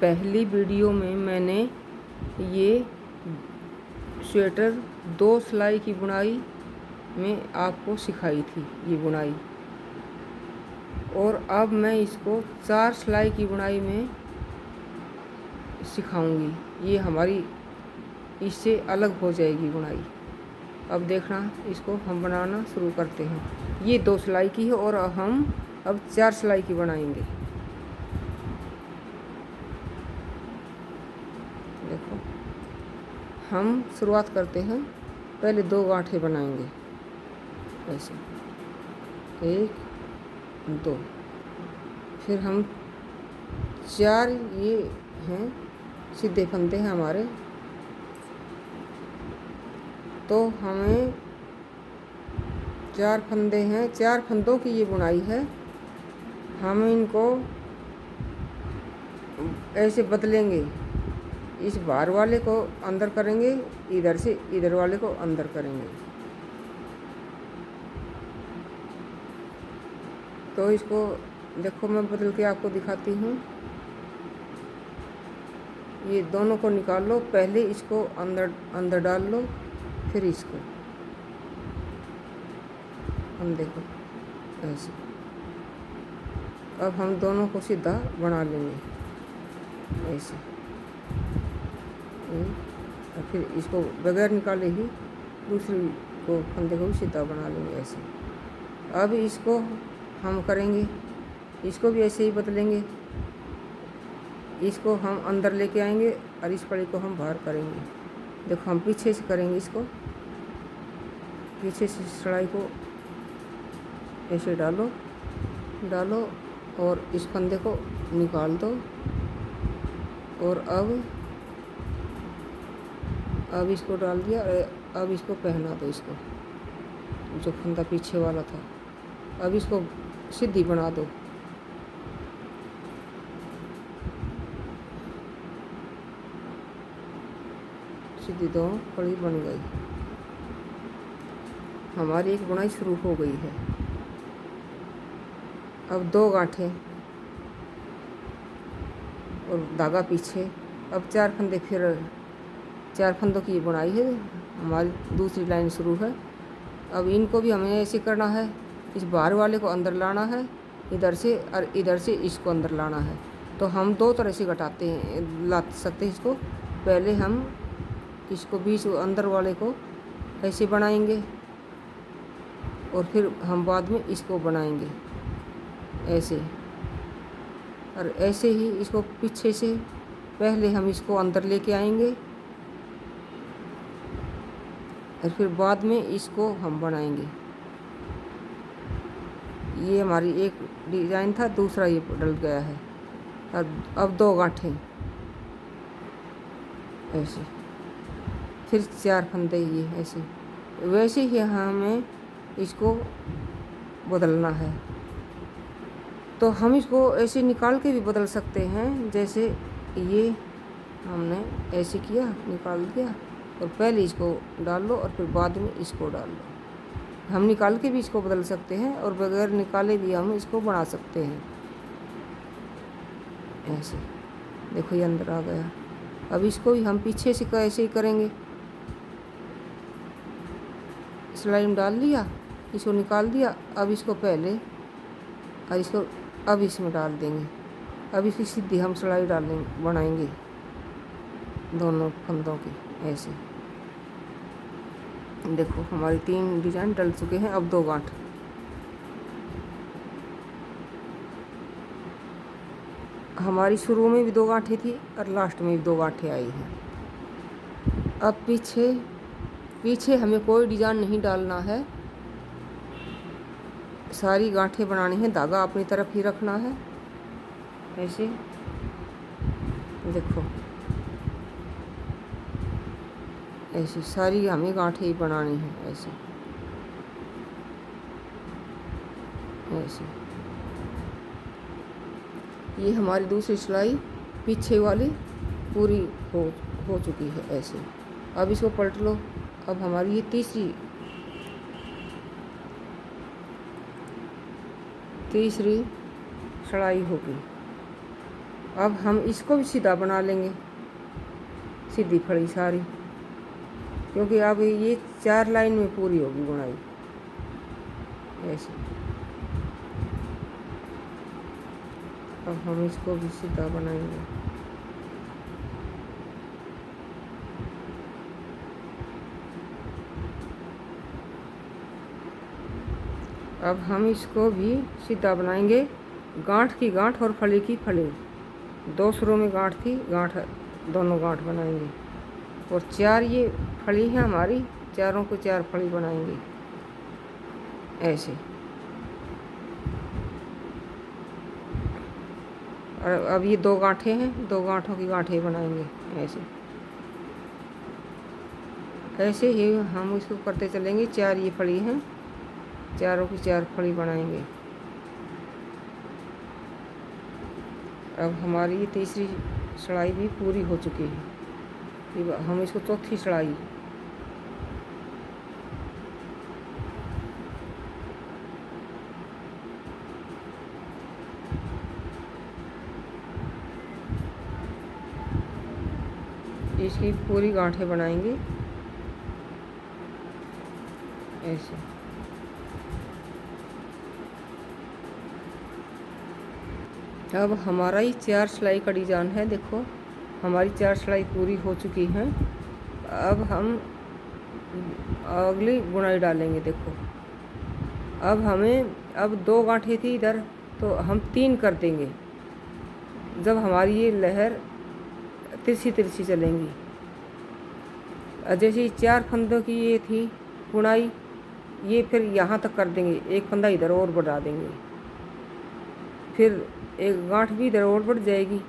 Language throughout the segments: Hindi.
पहली वीडियो में मैंने ये स्वेटर 2 सिलाई की बुनाई में आपको सिखाई थी ये बुनाई, और अब मैं इसको 4 सिलाई की बुनाई में सिखाऊंगी। ये हमारी इससे अलग हो जाएगी बुनाई। अब देखना, इसको हम बनाना शुरू करते हैं। ये 2 सिलाई की है और हम अब 4 सिलाई की बनाएंगे। देखो, हम शुरुआत करते हैं। पहले 2 गांठें बनाएंगे ऐसे, 1 2, फिर हम 4 ये हैं सीधे फंदे हैं हमारे, तो हमें 4 फंदे हैं। 4 फंदों की ये बुनाई है। हम इनको ऐसे बदलेंगे। इस बाहर वाले को अंदर करेंगे, इधर से इधर वाले को अंदर करेंगे। तो इसको देखो, मैं बदल के आपको दिखाती हूँ। ये दोनों को निकाल लो, पहले इसको अंदर अंदर डाल लो, फिर इसको हम देखो ऐसे। अब हम दोनों को सीधा बना लेंगे ऐसे, और फिर इसको बगैर निकाले ही दूसरी को फंदे को भी सीधा बना लेंगे ऐसे। अब इसको हम करेंगे, इसको भी ऐसे ही बदलेंगे। इसको हम अंदर लेके आएंगे और इस पड़ी को हम बाहर करेंगे। देखो, हम पीछे से करेंगे इसको। पीछे से सिलाई को ऐसे डालो डालो और इस फंदे को निकाल दो। और अब इसको डाल दिया। अब इसको पहना दो, इसको जो फंदा पीछे वाला था। अब इसको सीधी बना दो। सीधी 2 कड़ी बन गई। हमारी एक बुनाई शुरू हो गई है। अब 2 गांठें और धागा पीछे। अब 4 फंदे, फिर 4 फंदों की बुनाई है। हमारी दूसरी लाइन शुरू है। अब इनको भी हमें ऐसे करना है। इस बाहर वाले को अंदर लाना है इधर से, और इधर से इसको अंदर लाना है। तो हम 2 तरह से घटाते हैं, ला सकते हैं इसको। पहले हम इसको बीच अंदर वाले को ऐसे बनाएंगे, और फिर हम बाद में इसको बनाएंगे ऐसे। और ऐसे ही इसको पीछे से पहले हम इसको अंदर लेके आएंगे, और फिर बाद में इसको हम बनाएंगे। ये हमारी एक डिज़ाइन था, दूसरा ये डल गया है। अब 2 गांठें ऐसे, फिर 4 फंदे ये ऐसे। वैसे ही हमें इसको बदलना है। तो हम इसको ऐसे निकाल के भी बदल सकते हैं। जैसे ये हमने ऐसे किया, निकाल दिया, और पहले इसको डाल लो और फिर बाद में इसको डाल लो। हम निकाल के भी इसको बदल सकते हैं, और बगैर निकाले भी हम इसको बना सकते हैं ऐसे। देखो, ये अंदर आ गया। अब इसको भी हम पीछे से ऐसे ही करेंगे। सिलाई में डाल लिया, इसको निकाल दिया। अब इसको पहले, और इसको अब इसमें डाल देंगे। अब इसकी सीधी हम सिलाई डालेंगे, बनाएंगे दोनों फंदों की ऐसे। देखो, हमारी 3 डिजाइन डल चुके हैं। अब 2 गांठ। हमारी शुरू में भी 2 गांठें थी और लास्ट में भी 2 गांठें आई हैं। अब पीछे हमें कोई डिजाइन नहीं डालना है। सारी गांठें बनानी है, धागा अपनी तरफ ही रखना है ऐसे। देखो, ऐसी सारी हमें गांठें ही बनानी है ऐसे ऐसे। ये हमारी दूसरी सिलाई पीछे वाली पूरी हो चुकी है ऐसे। अब इसको पलट लो। अब हमारी ये तीसरी सिलाई होगी। अब हम इसको भी सीधा बना लेंगे, सीधी फड़ी सारी, क्योंकि अब ये 4 लाइन में पूरी होगी बुनाई ऐसे। अब हम इसको भी सीधा बनाएंगे। अब हम इसको भी सीधा बनाएंगे। गांठ की गांठ और फली की फली, 2 सुरों में गांठ थी, गांठ दोनों गांठ बनाएंगे। और 4 ये फली हैं हमारी, चारों को 4 फली बनाएंगे ऐसे। और अब ये 2 गांठें हैं, 2 गांठों की गांठें बनाएंगे ऐसे। ऐसे ही हम इसको करते चलेंगे। 4 ये फली हैं, चारों की 4 फली बनाएंगे। अब हमारी ये तीसरी सिलाई भी पूरी हो चुकी है। हम इसको चौथी सिलाई, इसकी पूरी गांठें बनाएंगे ऐसे। अब हमारा ही 4 सिलाई का डिजाइन है। देखो हमारी 4 सिलाई पूरी हो चुकी हैं। अब हम अगली बुनाई डालेंगे। देखो अब हमें, अब 2 गांठें थी इधर, तो हम 3 कर देंगे। जब हमारी ये लहर तिरछी तिरछी चलेंगी, जैसे 4 फंदों की ये थी बुनाई, ये फिर यहाँ तक कर देंगे, एक फंदा इधर और बढ़ा देंगे, फिर एक गांठ भी इधर और बढ़ जाएगी,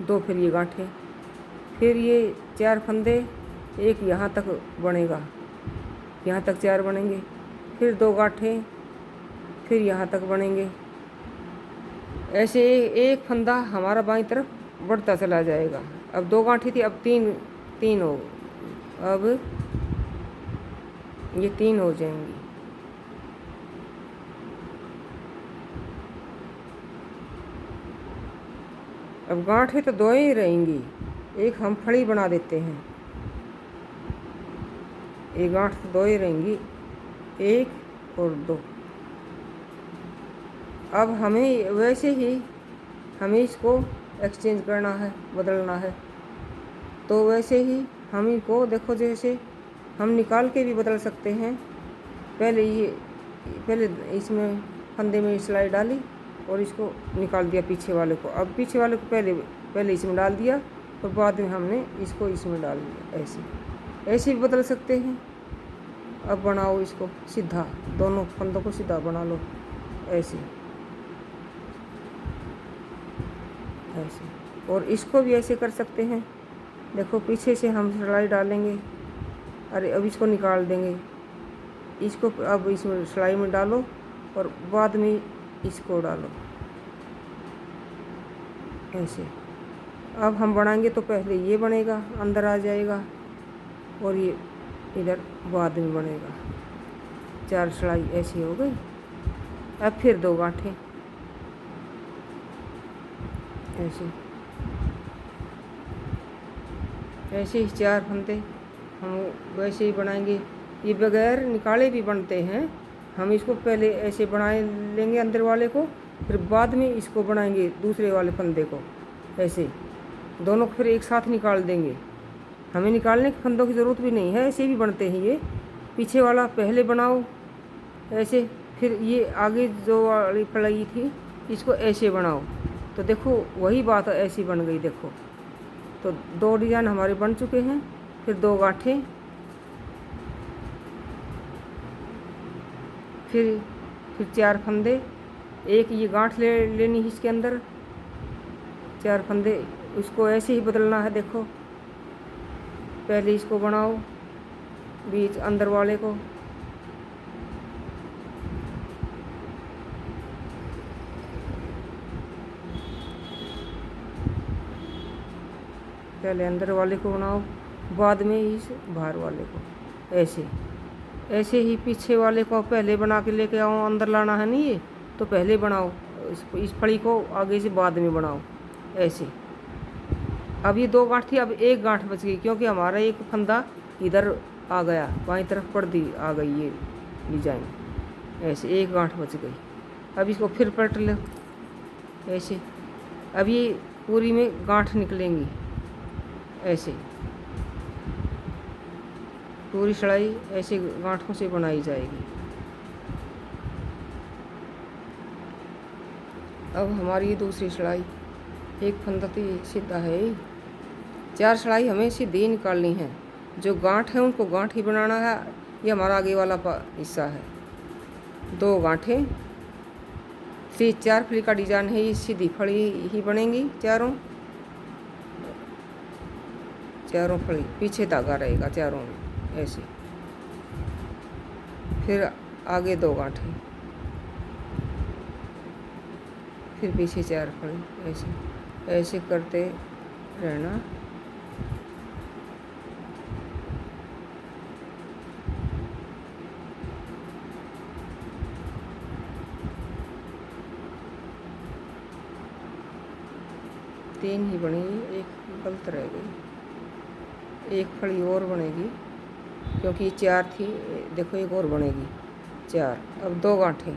2 फिर ये गांठें, फिर ये 4 फंदे, एक यहाँ तक बनेगा, यहाँ तक 4 बनेंगे, फिर 2 गांठें, फिर यहाँ तक बनेंगे। ऐसे एक फंदा हमारा बाईं तरफ बढ़ता चला जाएगा। अब 2 गांठें थी, अब 3 हो, अब ये 3 हो जाएंगी। अब गांठें तो 2 ही रहेंगी, एक हम फड़ी बना देते हैं। एक गांठ तो 2 ही रहेंगी, 1 और 2। अब हमें वैसे ही हमें इसको एक्सचेंज करना है, बदलना है। तो वैसे ही हम इनको देखो, जैसे हम निकाल के भी बदल सकते हैं। पहले इसमें फंदे में सिलाई डाली और इसको निकाल दिया पीछे वाले को। अब पीछे वाले को पहले इसमें डाल दिया और बाद में हमने इसको इसमें डाल दिया। ऐसे भी बदल सकते हैं। अब बनाओ इसको सीधा, दोनों फंदों को सीधा बना लो ऐसे। और इसको भी ऐसे कर सकते हैं। देखो पीछे से हम सिलाई डालेंगे, अरे अब इसको निकाल देंगे, इसको अब इसमें सिलाई में डालो और बाद में इसको डालो ऐसे। अब हम बनाएंगे तो पहले ये बनेगा, अंदर आ जाएगा, और ये इधर बाद में बनेगा। 4 सिलाई ऐसी हो गई। अब फिर 2 गांठें ऐसे ही 4 फंदे हम वैसे ही बनाएंगे। ये बगैर निकाले भी बनते हैं। हम इसको पहले ऐसे बनाए लेंगे अंदर वाले को, फिर बाद में इसको बनाएंगे दूसरे वाले फंदे को ऐसे। दोनों को फिर एक साथ निकाल देंगे। हमें निकालने के फंदों की ज़रूरत भी नहीं है, ऐसे भी बनते हैं ये। पीछे वाला पहले बनाओ ऐसे, फिर ये आगे जो वाली फलाई थी इसको ऐसे बनाओ। तो देखो वही बात ऐसी बन गई। देखो तो 2 डिज़ाइन हमारे बन चुके हैं। फिर 2 गांठें, फिर 4 फंदे, एक ये गांठ लेनी है इसके अंदर, 4 फंदे, उसको ऐसे ही बदलना है। देखो पहले इसको बनाओ बीच अंदर वाले को, पहले अंदर वाले को बनाओ, बाद में इस बाहर वाले को ऐसे ही पीछे वाले को पहले बना के लेके आओ। अंदर लाना है नहीं ये, तो पहले बनाओ इस फड़ी को, आगे से बाद में बनाओ ऐसे। अब ये 2 गांठ थी, अब एक गांठ बच गई क्योंकि हमारा एक फंदा इधर आ गया, बाईं तरफ पर्दी आ गई ये डिजाइन, ऐसे एक गांठ बच गई। अब इसको फिर पलट लो ऐसे। अब ये पूरी में गांठ निकलेंगी ऐसे, पूरी सिलाई ऐसे गांठों से बनाई जाएगी। अब हमारी दूसरी सिलाई, एक फंदा तो सीधा है, 4 सिलाई हमें सीधी निकालनी है। जो गांठ है उनको गांठ ही बनाना है, ये हमारा आगे वाला हिस्सा है। 2 गांठें, फिर 4 फली का डिजाइन है, ये सीधी फली ही बनेंगी चारों फली, पीछे धागा रहेगा चारों में ऐसे। फिर आगे 2 गांठें, फिर पीछे 4 फली, ऐसे ऐसे करते रहना। तीन ही बनेगी, एक गलत रह गई, एक फली और बनेगी क्योंकि ये 4 थी, देखो एक और बनेगी 4। अब 2 गांठें,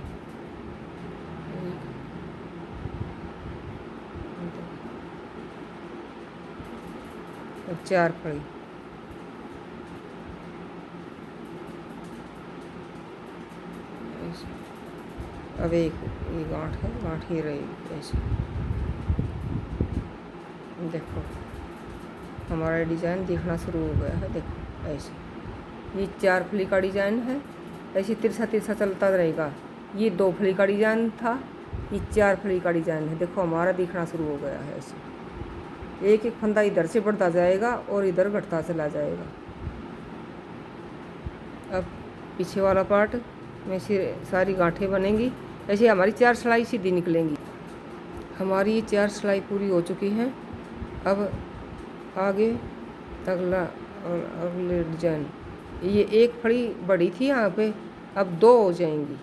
अब 4 फली, ऐसे। अब एक ये गांठ है, गांठ ही रहेगी ऐसे। देखो हमारा डिज़ाइन दिखना शुरू हो गया है, देखो ऐसे। ये 4 फली का डिज़ाइन है, ऐसे तिरछा तिरछा चलता रहेगा। ये 2 फली का डिज़ाइन था, ये 4 फली का डिज़ाइन है। देखो हमारा दिखना शुरू हो गया है ऐसे। एक एक फंदा इधर से बढ़ता जाएगा और इधर घटता चला जाएगा। अब पीछे वाला पार्ट में सारी गांठें बनेंगी ऐसे, हमारी 4 सिलाई सीधी निकलेंगी। हमारी ये 4 सिलाई पूरी हो चुकी हैं। अब आगे अगला और अगले डिजाइन, ये एक फड़ी बड़ी थी यहाँ पे, अब 2 हो जाएंगी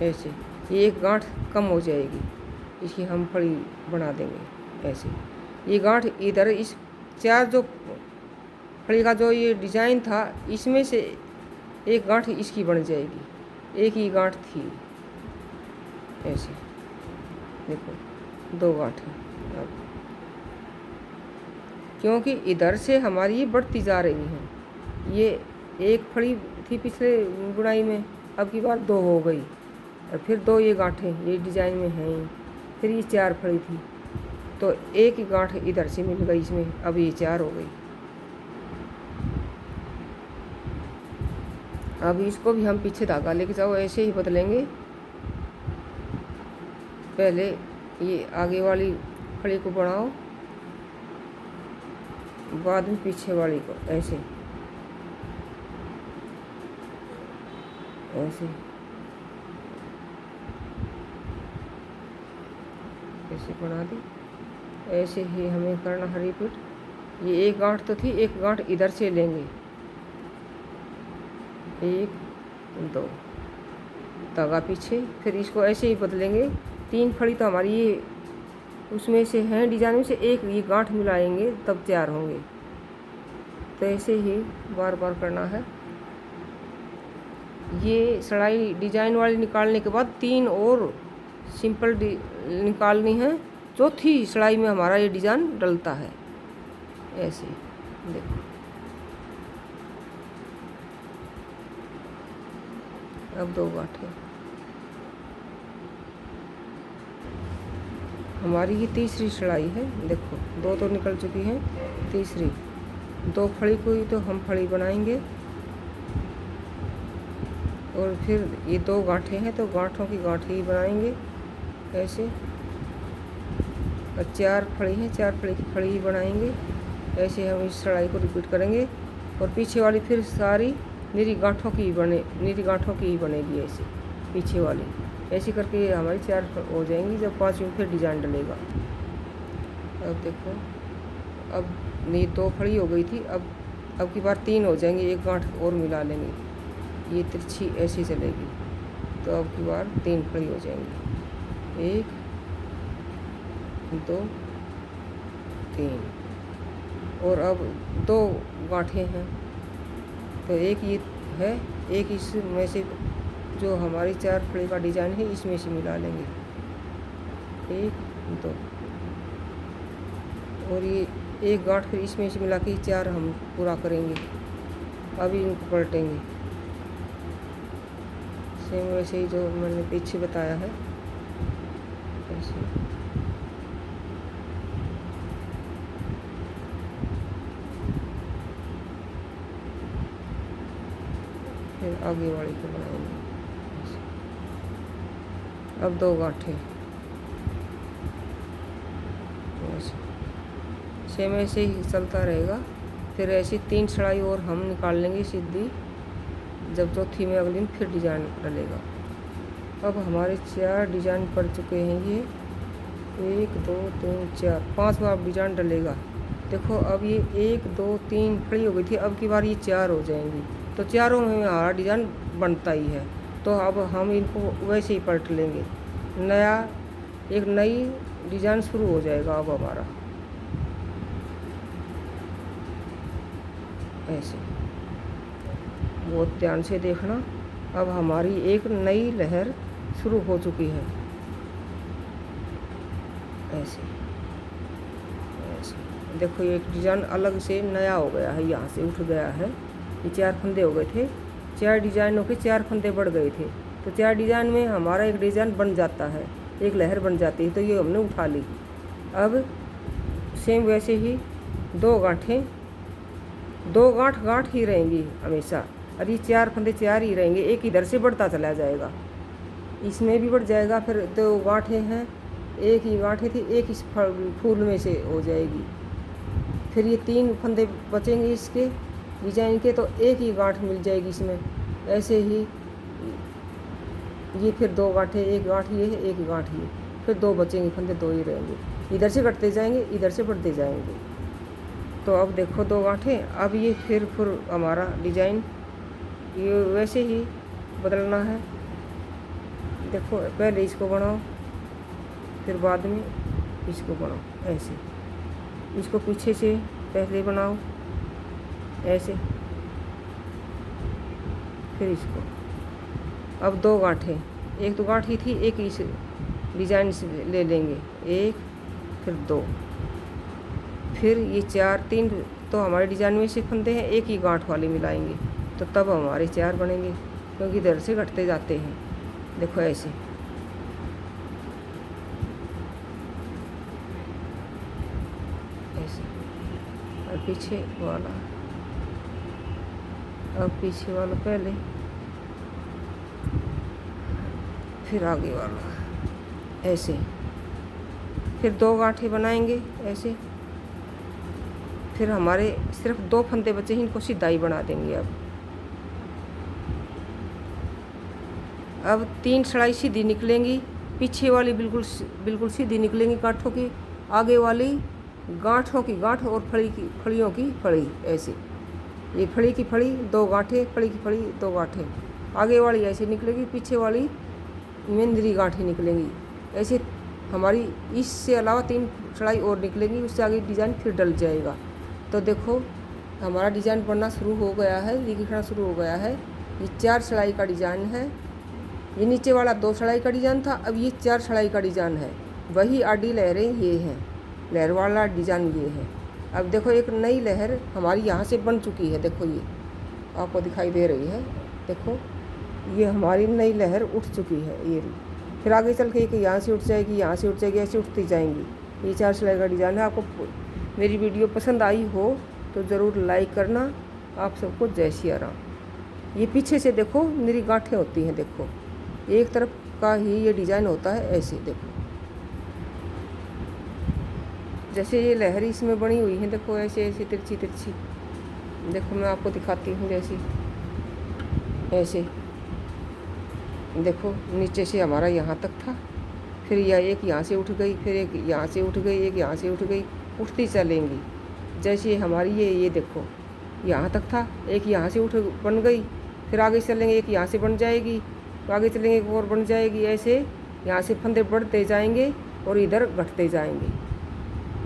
ऐसे। ये एक गांठ कम हो जाएगी, इसकी हम फड़ी बना देंगे ऐसे। ये गांठ इधर इस 4 जो फड़ी का जो ये डिजाइन था, इसमें से एक गांठ इसकी बन जाएगी, एक ही गांठ थी ऐसे। देखो 2 गांठें, क्योंकि इधर से हमारी ये बढ़ती जा रही हैं। ये एक फड़ी थी पिछले बुनाई में, अब की बार 2 हो गई, और फिर 2 ये गांठें ये डिजाइन में हैं। फिर ये 4 फड़ी थी, तो एक ही गांठ इधर से मिल गई इसमें, अब ये 4 हो गई। अब इसको भी हम पीछे धागा लेके जाओ ऐसे ही बदलेंगे। पहले ये आगे वाली फड़ी को बनाओ, बाद में पीछे वाली को ऐसे ऐसे ऐसे बना दी। ऐसे ही हमें करना है रिपीट। ये एक गांठ तो थी, एक गांठ इधर से लेंगे, 1 2 धागा पीछे, फिर इसको ऐसे ही बदलेंगे। 3 फड़ी तो हमारी ये उसमें से हैं डिजाइन में से, एक ये गांठ मिलाएंगे तब 4 होंगे। तो ऐसे ही बार बार करना है। ये सिलाई डिजाइन वाली निकालने के बाद 3 और सिंपल निकालनी है, चौथी सिलाई में हमारा ये डिजाइन डलता है ऐसे। देखो अब 2 गांठें, हमारी ये तीसरी सिलाई है। देखो 2 तो निकल चुकी हैं, तीसरी 2 फड़ी को ही तो हम फड़ी बनाएंगे, और फिर ये 2 गांठें हैं तो गांठों की गांठ ही बनाएंगे ऐसे। और 4 फड़ी हैं, 4 फड़ी की फड़ी ही बनाएंगे ऐसे। हम इस सिलाई को रिपीट करेंगे, और पीछे वाली फिर सारी निरी गांठों की ही बनेगी ऐसे, पीछे वाली ऐसे करके हमारी 4 हो जाएंगी। जब 5वीं फिर डिजाइन डलेगा। अब देखो अब ये 2 फड़ी हो गई थी, अब की बार 3 हो जाएंगी, एक गांठ और मिला लेंगे, ये तिरछी ऐसी चलेगी। तो अब की बार 3 फड़ी हो जाएंगी, 1 2 3 और अब 2 गांठें हैं, तो एक ये है, एक इसमें से जो हमारी 4 फड़ी का डिजाइन है इसमें से मिला लेंगे, 1 2 और ये एक गांठ फिर इसमें से मिला के 4 हम पूरा करेंगे। अभी इनको पलटेंगे सेम वैसे ही जो मैंने पीछे बताया है ऐसे। फिर आगे वाली को बनाएंगे। अब 2 गांठें सेम ऐसे ही चलता रहेगा। फिर ऐसी 3 चढ़ाई और हम निकाल लेंगे सीधी, जब चौथी में अगली में फिर डिजाइन डलेगा। अब हमारे 4 डिजाइन पड़ चुके हैं, ये 1 2 3 4 5 बार डिजाइन डलेगा। देखो अब ये 1 2 3 खड़ी हो गई थी, अब की बार ये 4 हो जाएंगी, तो चारों में हमारा डिजाइन बनता ही है। तो अब हम इनको वैसे ही पलट लेंगे, नया एक नई डिजाइन शुरू हो जाएगा अब हमारा ऐसे। बहुत ध्यान से देखना, अब हमारी एक नई लहर शुरू हो चुकी है ऐसे ऐसे। देखो ये एक डिजाइन अलग से नया हो गया है, यहाँ से उठ गया है। ये 4 फंदे हो गए थे, 4 डिजाइनों के 4 फंदे बढ़ गए थे, तो 4 डिजाइन में हमारा एक डिजाइन बन जाता है, एक लहर बन जाती है, तो ये हमने उठा ली। अब सेम वैसे ही 2 गांठें, 2 गांठ ही रहेंगी हमेशा, और ये 4 फंदे 4 ही रहेंगे, एक इधर से बढ़ता चला जाएगा, इसमें भी बढ़ जाएगा। फिर 2 गांठें हैं, एक ही गांठें थी, एक इस फूल में से हो जाएगी। फिर ये 3 फंदे बचेंगे इसके डिजाइन के, तो एक ही गांठ मिल जाएगी इसमें ऐसे ही। ये फिर 2 गांठें, एक गांठ ये है, एक गांठ ये, फिर 2 बचेंगे फंदे, 2 ही रहेंगे, इधर से कटते जाएंगे, इधर से बढ़ते जाएंगे। तो अब देखो 2 गांठें, अब ये फिर हमारा डिजाइन ये वैसे ही बदलना है। देखो पहले इसको बनाओ, फिर बाद में इसको बनाओ ऐसे, इसको पीछे से पहले बनाओ ऐसे, फिर इसको। अब 2 गांठें, एक तो गांठ ही थी, एक इस डिजाइन से ले लेंगे, 1 फिर 2 फिर ये 4 3 तो हमारे डिजाइन में से फंदे हैं, एक ही गांठ वाले मिलाएंगे, तो तब हमारे 4 बनेंगे, क्योंकि इधर से घटते जाते हैं। देखो ऐसे ऐसे। और पीछे वाला, अब पीछे वाला पहले, फिर आगे वाला ऐसे। फिर 2 गांठें बनाएंगे ऐसे, फिर हमारे सिर्फ 2 फंदे बचे हैं, इनको सीधा ही बना देंगे। अब 3 चढ़ाई सीधी निकलेंगी, पीछे वाली बिल्कुल सीधी निकलेंगी गांठों की, आगे वाली गांठों की गांठ और फड़ियों की फड़ी ऐसे। ये फड़ी की फड़ी 2 गांठें, फड़ी की फड़ी 2 गांठें, आगे वाली ऐसे निकलेगी, पीछे वाली मेंदरी गांठें निकलेंगी ऐसे। हमारी इससे अलावा 3 चढ़ाई और निकलेंगी, उससे आगे डिज़ाइन फिर डल जाएगा। तो देखो हमारा डिज़ाइन बनना शुरू हो गया है, दिखना शुरू हो गया है। ये 4 चढ़ाई का डिज़ाइन है, ये नीचे वाला 2 चढ़ाई का डिज़ाइन था, अब ये 4 चढ़ाई का डिज़ाइन है। वही आडी लहरें ये हैं, लहर वाला डिज़ाइन ये है। अब देखो एक नई लहर हमारी यहाँ से बन चुकी है, देखो ये आपको दिखाई दे रही है, देखो ये हमारी नई लहर उठ चुकी है ये। फिर आगे चल के एक यहाँ से उठ जाएगी, यहाँ से उठ जाएगी, ऐसे उठती जाएंगी। ये 4 सिलाई का डिज़ाइन है। आपको मेरी वीडियो पसंद आई हो तो ज़रूर लाइक करना। आप सबको जय सिया राम। ये पीछे से देखो मेरी गांठें होती हैं, देखो एक तरफ का ही ये डिज़ाइन होता है ऐसे। देखो जैसे ये लहर इसमें बनी हुई है, देखो ऐसे ऐसे तिरछी तिरछी। देखो मैं आपको दिखाती हूँ जैसी ऐसे। देखो नीचे से हमारा यहाँ तक था, फिर यह एक यहाँ से उठ गई, फिर एक यहाँ से उठ गई, एक यहाँ से उठ गई, उठती चलेंगी। जैसे हमारी ये देखो यहाँ तक था, एक यहाँ से उठ बन गई, फिर आगे चलेंगे एक यहाँ से बन जाएगी, तो आगे चलेंगे एक और बन जाएगी। ऐसे यहाँ से फंदे बढ़ते जाएंगे और इधर घटते जाएंगे।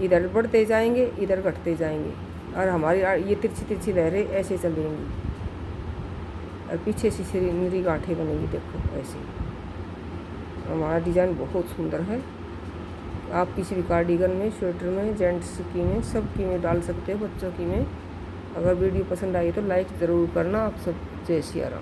इधर बढ़ते जाएंगे, इधर घटते जाएंगे, और हमारी ये तिरछी तिरछी लहरें ऐसे चलेंगी, और पीछे से सीनरी गांठें बनेंगी। देखो ऐसे हमारा डिज़ाइन बहुत सुंदर है। आप किसी भी कार्डिगन में, स्वेटर में, जेंट्स की में, सब की में डाल सकते हो, बच्चों की में। अगर वीडियो पसंद आई तो लाइक ज़रूर करना। आप सब जय सिया राम।